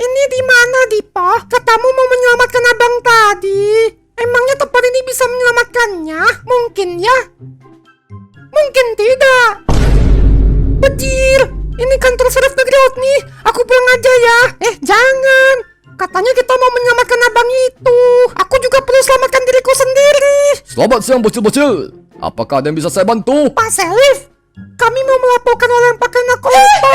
Speaker 1: Ini di mana, Dipa? Katamu mau menyelamatkan abang tadi. Emangnya tempat ini bisa menyelamatkannya? Mungkin ya? Mungkin tidak. Bajir, ini kantor serif negeri Otni. Aku pulang aja ya. Jangan. Katanya kita mau menyelamatkan abang itu. Aku juga perlu selamatkan diriku sendiri.
Speaker 2: Selamat siang, bocil-bocil. Apakah ada yang bisa saya bantu?
Speaker 1: Pak Selif, kami mau melaporkan orang yang pakai narkoba.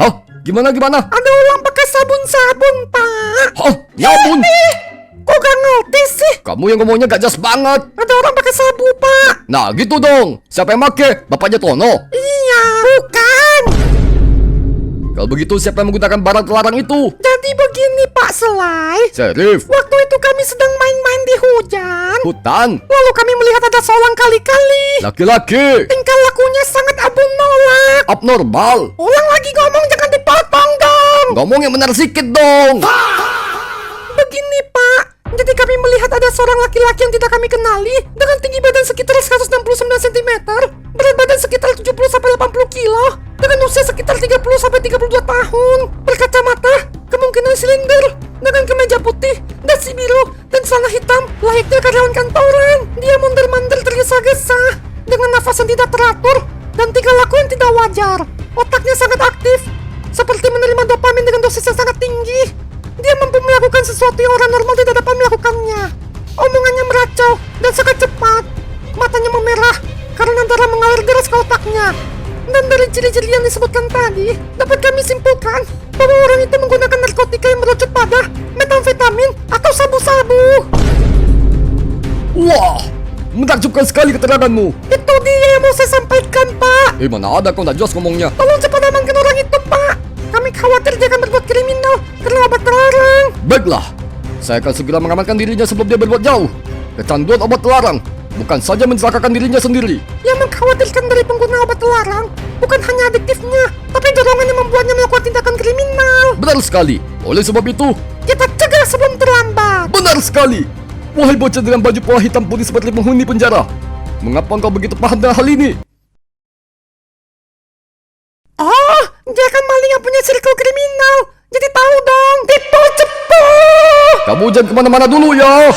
Speaker 2: Hah? Gimana?
Speaker 1: Ada orang pakai sabun-sabun, Pak.
Speaker 2: Hah? Nyabun?
Speaker 1: Kok gak ngerti sih?
Speaker 2: Kamu yang ngomongnya gak jelas banget.
Speaker 1: Ada orang pakai sabu, Pak.
Speaker 2: Nah, gitu dong. Siapa yang make? Bapaknya Tono?
Speaker 1: Iya, bukan.
Speaker 2: Kalau begitu, siapa yang menggunakan barang terlarang itu?
Speaker 1: Jadi begini, Pak Selai.
Speaker 2: Serif.
Speaker 1: Waktu itu kami sedang main-main di hujan.
Speaker 2: Hutan.
Speaker 1: Lalu kami melihat ada seorang kali-kali.
Speaker 2: Laki-laki.
Speaker 1: Tingkah lakunya sangat abnormal.
Speaker 2: Abnormal.
Speaker 1: Ulang lagi ngomong, jangan dipotong dong.
Speaker 2: Ngomong yang benar sedikit dong.
Speaker 1: Begini, Pak. Jadi kami melihat ada seorang laki-laki yang tidak kami kenali dengan tinggi badan sekitar 169 cm, berat badan sekitar 70-80 kilo, dengan usia sekitar 30-32 tahun, berkacamata, kemungkinan silinder, dengan kemeja putih, dasi biru, dan celana hitam, layaknya karyawan kantoran. Dia mondar-mandir tergesa-gesa, dengan nafas yang tidak teratur, dan tingkah laku yang tidak wajar. Otaknya sangat aktif, seperti menerima dopamin dengan dosis yang sangat tinggi. Dia mampu melakukan sesuatu yang orang normal tidak dapat melakukannya. Omongannya meracau dan sangat cepat. Matanya memerah karena darah mengalir deras ke otaknya. Dan dari ciri-ciri yang disebutkan tadi, dapat kami simpulkan bahwa orang itu menggunakan narkotika yang merucut pada metamfetamin atau sabu-sabu.
Speaker 2: Wah, menakjubkan sekali keteranganmu.
Speaker 1: Itu dia yang mau saya sampaikan, Pak.
Speaker 2: Mana ada kau tak jelas ngomongnya.
Speaker 1: Tolong cepat amankan orang itu, Pak. Kami khawatir dia akan berbuat kriminal karena obat terlarang.
Speaker 2: Baiklah, Saya akan segera mengamankan dirinya sebelum dia berbuat jauh. Kecanduan obat terlarang bukan saja mencelakakan dirinya sendiri.
Speaker 1: Yang mengkhawatirkan dari pengguna obat terlarang bukan hanya adiktifnya, tapi dorongan yang membuatnya melakukan tindakan kriminal.
Speaker 2: Benar sekali. Oleh sebab itu,
Speaker 1: Kita cegah sebelum terlambat.
Speaker 2: benar sekali. Wahai bocah dengan baju pola hitam putih seperti penghuni penjara. Mengapa engkau begitu paham dengan hal ini?
Speaker 1: Oh, dia kan maling yang punya circle kriminal. Jadi tahu dong. Tipu cepu.
Speaker 2: Kamu jangan kemana-mana dulu ya.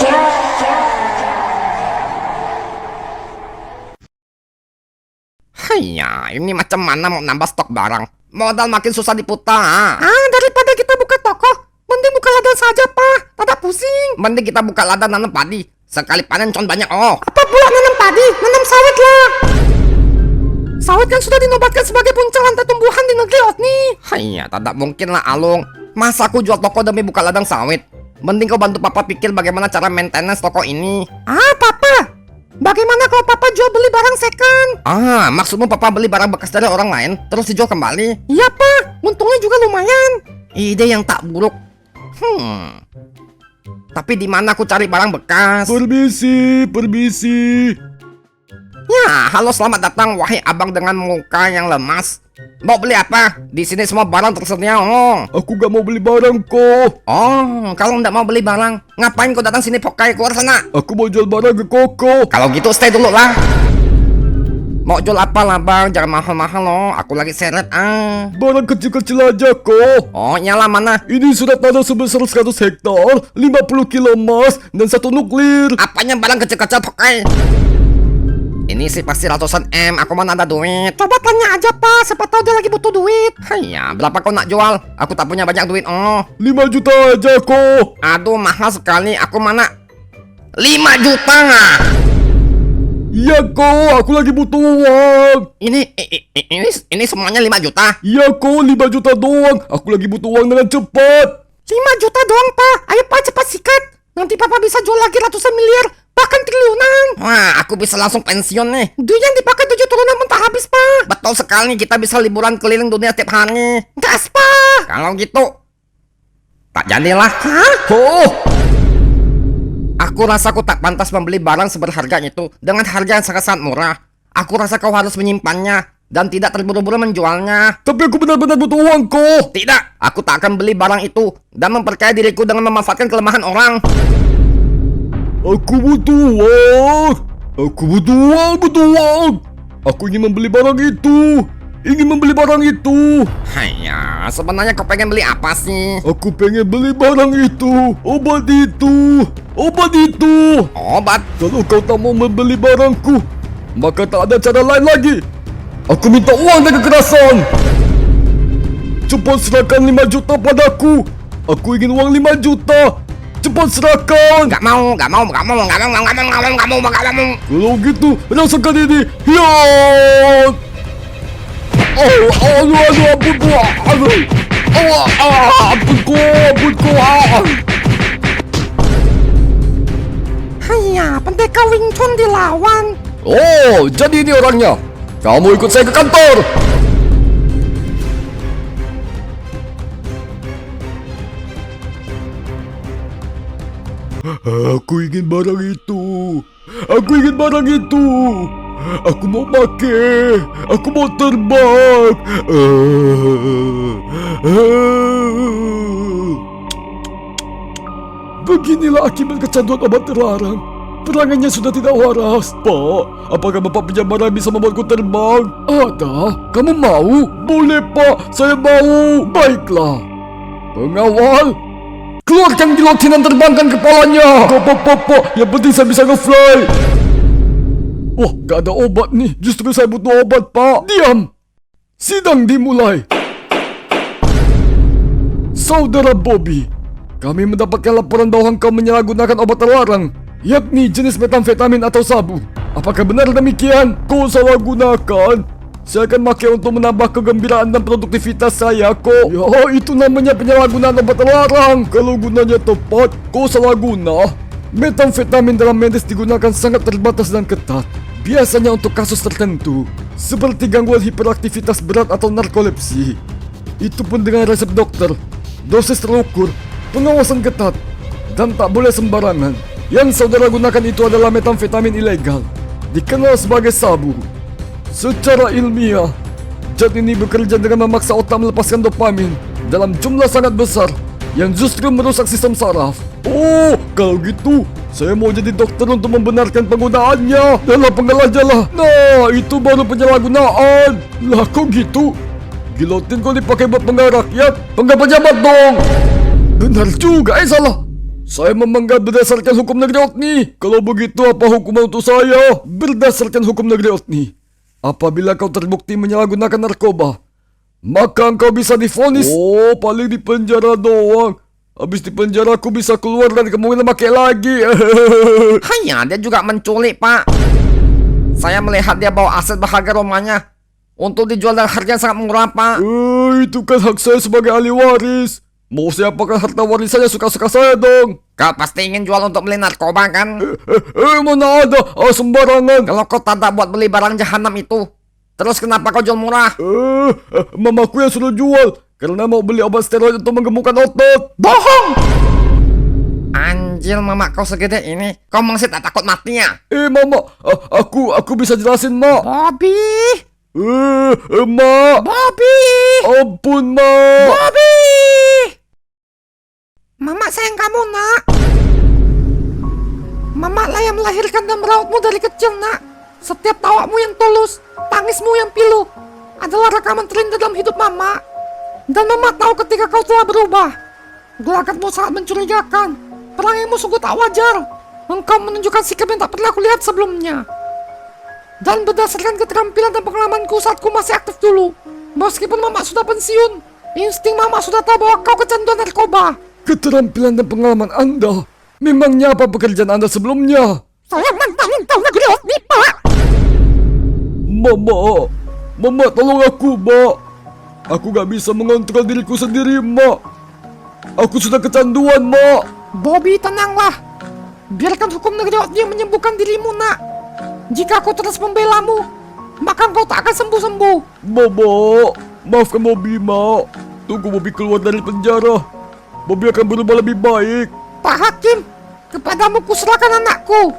Speaker 3: Haiya, ini macam mana mau nambah stok barang? Modal makin susah diputar.
Speaker 1: Daripada kita buka toko, mending buka ladang saja, Pak. Tada pusing.
Speaker 3: Mending kita buka ladang nanam padi. Sekali panen con banyak oh.
Speaker 1: Apa pula nanam padi? Nanam sawit lah. Sawit kan sudah dinobatkan sebagai puncak rantai tumbuhan di negeri Otni.
Speaker 3: Haiya, tidak mungkin lah Alung. Masa aku jual toko demi buka ladang sawit? Mending kau bantu papa pikir bagaimana cara maintenance toko ini.
Speaker 1: Papa. Bagaimana kalau Papa jual beli barang second?
Speaker 3: Maksudmu papa beli barang bekas dari orang lain terus dijual kembali?
Speaker 1: Iya, Pak. Untungnya juga lumayan.
Speaker 3: Ide yang tak buruk. Tapi di mana aku cari barang bekas?
Speaker 2: Permisi.
Speaker 3: Ya, halo selamat datang wahai abang dengan muka yang lemas. Mau beli apa? Di sini semua barang tersedia.
Speaker 2: Aku gak mau beli barang kok.
Speaker 3: Kalau nggak mau beli barang, ngapain kau datang sini Pokai? Keluar sana.
Speaker 2: Aku mau jual barang ke Koko.
Speaker 3: Kalau gitu stay dulu lah. Mau jual apa lah bang? Jangan mahal-mahal loh. Aku lagi seret
Speaker 2: Barang kecil-kecil aja kok.
Speaker 3: Oh nyala mana?
Speaker 2: Ini surat tanah sebesar 100 hektar, 50 kilo emas, dan 1 nuklir.
Speaker 3: Apanya barang kecil-kecil Pokai? Ini sih pasti ratusan M. Aku mana ada duit.
Speaker 1: Coba tanya aja, Pak. Siapa tahu dia lagi butuh duit.
Speaker 3: Haiya, berapa kau nak jual? Aku tak punya banyak duit.
Speaker 2: 5 juta aja kok.
Speaker 3: Aduh mahal sekali. Aku mana 5 juta.
Speaker 2: Iya kok, aku lagi butuh uang.
Speaker 3: Ini semuanya 5 juta.
Speaker 2: Iya kok, 5 juta doang. Aku lagi butuh uang dengan cepat.
Speaker 1: 5 juta doang, Pak. Ayo, Pak, cepat sikat. Nanti Papa bisa jual lagi ratusan miliar, bahkan triliunan.
Speaker 3: Wah, aku bisa langsung pensiun nih.
Speaker 1: Duit yang dipakai 7 turunan pun tak habis, Pak.
Speaker 3: Betul sekali, kita bisa liburan keliling dunia setiap hari.
Speaker 1: Gas, Pak.
Speaker 3: Kalau gitu, tak jadilah.
Speaker 2: Oh,
Speaker 3: Aku rasa aku tak pantas membeli barang seberharga itu dengan harga yang sangat-sangat murah. Aku rasa kau harus menyimpannya dan tidak terburu-buru menjualnya.
Speaker 2: tapi aku benar-benar butuh uang kok.
Speaker 3: Tidak, aku tak akan beli barang itu dan memperkaya diriku dengan memanfaatkan kelemahan orang.
Speaker 2: Aku butuh uang. Aku butuh uang. Aku ingin membeli barang itu.
Speaker 3: Haiya, sebenarnya kau pengen beli apa sih?
Speaker 2: Aku pengen beli barang itu. Obat itu.
Speaker 3: Obat?
Speaker 2: Kalau kau tak mau membeli barangku, maka tak ada cara lain lagi. Aku minta uang dan kekerasan. Cepat serahkan 5 juta padaku. Aku ingin uang 5 juta. Cepat serahkan.
Speaker 3: Gak mau.
Speaker 2: Kalau gitu, rasakan ini. Hiat. Ampun ku.
Speaker 1: Haiya, pendekar Wing Chun dilawan.
Speaker 2: Oh, jadi ini orangnya. Kamu ikut saya ke kantor. Aku ingin barang itu. Aku mau pakai. Aku mau terbang. Beginilah akibat kecanduan obat terlarang. Perangannya sudah tidak waras. Pak, apakah Bapak punya barang bisa membuatku terbang? Ada. Kamu mau? Boleh, Pak. Saya mau. Baiklah. Pengawal, keluarkan gilotin dan terbangkan kepalanya. Pak. Yang penting saya bisa nge-fly. Wah, gak ada obat nih. Justru saya butuh obat, Pak. Diam. Sidang dimulai. Saudara Bobby, kami mendapatkan laporan bahwa engkau menyalahgunakan obat terlarang, yakni jenis metamfetamin atau sabu. Apakah benar demikian? Kau salah gunakan. Saya akan pakai untuk menambah kegembiraan dan produktivitas saya kok. Ya, itu namanya penyalahgunaan obat terlarang. Kalau gunanya tepat, kau salah guna. Metamfetamin dalam medis digunakan sangat terbatas dan ketat. Biasanya untuk kasus tertentu, seperti gangguan hiperaktivitas berat atau narkolepsi. Itu pun dengan resep dokter, dosis terukur, pengawasan ketat, Dan tak boleh sembarangan. Yang saudara gunakan itu adalah metamfetamin ilegal, dikenal sebagai sabu. Secara ilmiah, zat ini bekerja dengan memaksa otak melepaskan dopamin dalam jumlah sangat besar yang justru merusak sistem saraf. Oh, kalau gitu, saya mau jadi dokter untuk membenarkan penggunaannya dalam penggelajalah. Nah, itu baru penyalahgunaan. Lah, kok gitu? Gilotin kok dipakai buat penggal rakyat? Penggal pejabat dong. Benar juga, salah. Saya memenggal berdasarkan hukum negeri Otni. Kalau begitu, apa hukuman untuk saya? Berdasarkan hukum negeri Otni, apabila kau terbukti menyalahgunakan narkoba, maka engkau bisa divonis. Oh, paling di penjara doang. Habis di penjara aku bisa keluar dan kemungkinan pakai lagi.
Speaker 3: Hanya dia juga menculik, Pak. Saya melihat dia bawa aset berharga rumahnya untuk dijual dengan harga yang sangat murah, Pak.
Speaker 2: Itu kan hak saya sebagai ahli waris. Mau saya apakan harta warisannya suka-suka saya dong.
Speaker 3: Kau pasti ingin jual untuk beli narkoba, kan?
Speaker 2: Mana ada, sembarangan.
Speaker 3: Kalau kau tak ada buat beli barang jahanam itu, terus kenapa kau jual murah?
Speaker 2: Mamaku yang suruh jual karena mau beli obat steroid untuk menggemukkan otot.
Speaker 3: Bohong! Anjir, mama kau segede ini, kau masih tak takut mati ya?
Speaker 2: Mama, aku bisa jelasin, Mak.
Speaker 1: Bobby!
Speaker 2: Mak.
Speaker 1: Bobby!
Speaker 2: Ampun, Mak.
Speaker 1: Bobby! Mama sayang kamu, nak. Mama lah yang melahirkan dan merawatmu dari kecil, nak. Setiap tawamu yang tulus, tangismu yang pilu adalah rekaman terindah dalam hidup Mama. Dan Mama tahu ketika kau telah berubah, gelagatmu sangat mencurigakan. Perangimu sungguh tak wajar. Engkau menunjukkan sikap yang tak pernah aku lihat sebelumnya. Dan berdasarkan keterampilan dan pengalamanku saat ku masih aktif dulu, meskipun Mama sudah pensiun, insting Mama sudah tahu bahwa kau kecanduan narkoba.
Speaker 2: Keterampilan dan pengalaman Anda, memangnya apa pekerjaan Anda sebelumnya?
Speaker 1: Saya mantan intel negeri Otni, Pak.
Speaker 2: Mama, tolong aku, Mak. Aku gak bisa mengontrol diriku sendiri, Mak. Aku sudah kecanduan, Mak.
Speaker 1: Bobby, tenanglah. Biarkan hukum negeri Otni menyembuhkan dirimu, nak. Jika aku terus membelamu, maka engkau tak akan sembuh-sembuh.
Speaker 2: Mama, maafkan Bobby, Mak. Tunggu Bobby keluar dari penjara. Bobby akan berubah lebih baik.
Speaker 1: Pak Hakim, kepadamu kuserahkan anakku.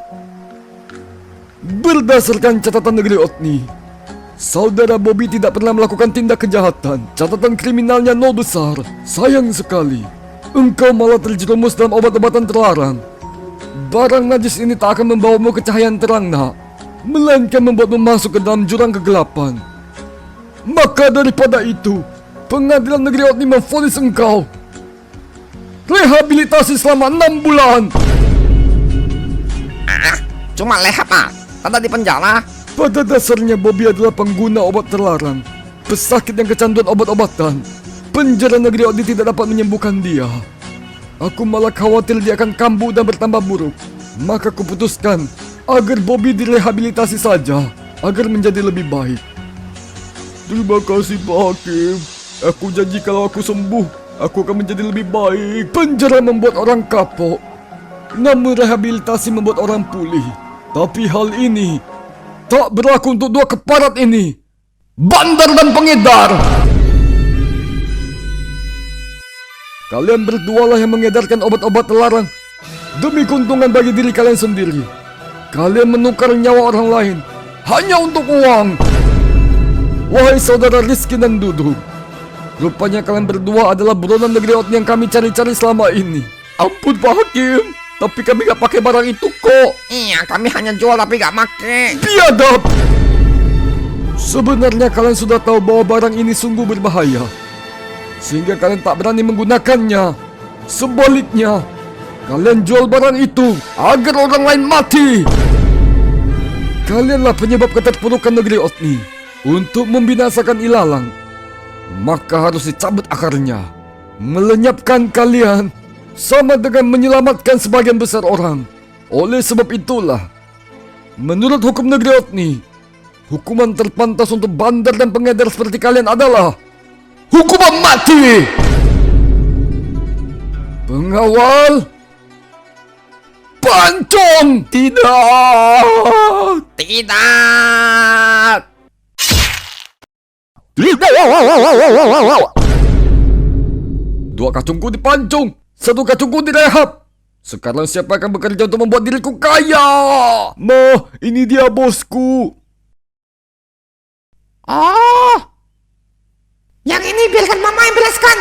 Speaker 2: Berdasarkan catatan negeri Otni, saudara Bobby tidak pernah melakukan tindak kejahatan. Catatan kriminalnya nol besar. Sayang sekali, engkau malah terjerumus dalam obat-obatan terlarang. Barang najis ini tak akan membawamu ke cahayaan terang, nak, melainkan membuatmu masuk ke dalam jurang kegelapan. Maka daripada itu, pengadilan negeri Otni memvonis engkau rehabilitasi selama 6 bulan.
Speaker 3: Cuma leha, Pak. Tanda di penjara.
Speaker 2: Pada dasarnya Bobby adalah pengguna obat terlarang, pesakit yang kecanduan obat-obatan. Penjara negeri Otni tidak dapat menyembuhkan dia. Aku malah khawatir dia akan kambuh dan bertambah buruk. Maka kuputuskan agar Bobby direhabilitasi saja, agar menjadi lebih baik. Terima kasih, Pak Hakim. Aku janji kalau aku sembuh, aku akan menjadi lebih baik. Penjara membuat orang kapok, namun rehabilitasi membuat orang pulih. Tapi hal ini tak berlaku untuk dua keparat ini, bandar dan pengedar. Kalian berdualah yang mengedarkan obat-obat terlarang demi keuntungan bagi diri kalian sendiri. Kalian menukar nyawa orang lain hanya untuk uang. Wahai saudara Rizky dan Dudu, rupanya kalian berdua adalah buronan negeri Otni yang kami cari-cari selama ini. Ampun, Pak Hakim, tapi kami gak pakai barang itu kok.
Speaker 3: Iya, kami hanya jual tapi gak make.
Speaker 2: Biadab! Sebenarnya kalian sudah tahu bahwa barang ini sungguh berbahaya, sehingga kalian tak berani menggunakannya. Sebaliknya, kalian jual barang itu agar orang lain mati. Kalianlah penyebab keterpurukan negeri Otni. Untuk membinasakan ilalang, maka harus dicabut akarnya. Melenyapkan kalian sama dengan menyelamatkan sebagian besar orang. Oleh sebab itulah, menurut hukum negeri Otni, hukuman terpantas untuk bandar dan pengedar seperti kalian adalah hukuman mati. Pengawal, pancung. Tidak.
Speaker 3: Tidak.
Speaker 2: Dua kacungku dipancung, satu kacungku direhab. Sekarang siapa yang akan bekerja untuk membuat diriku kaya? Ma, ini dia bosku.
Speaker 1: Oh, yang ini biarkan mama yang bereskan.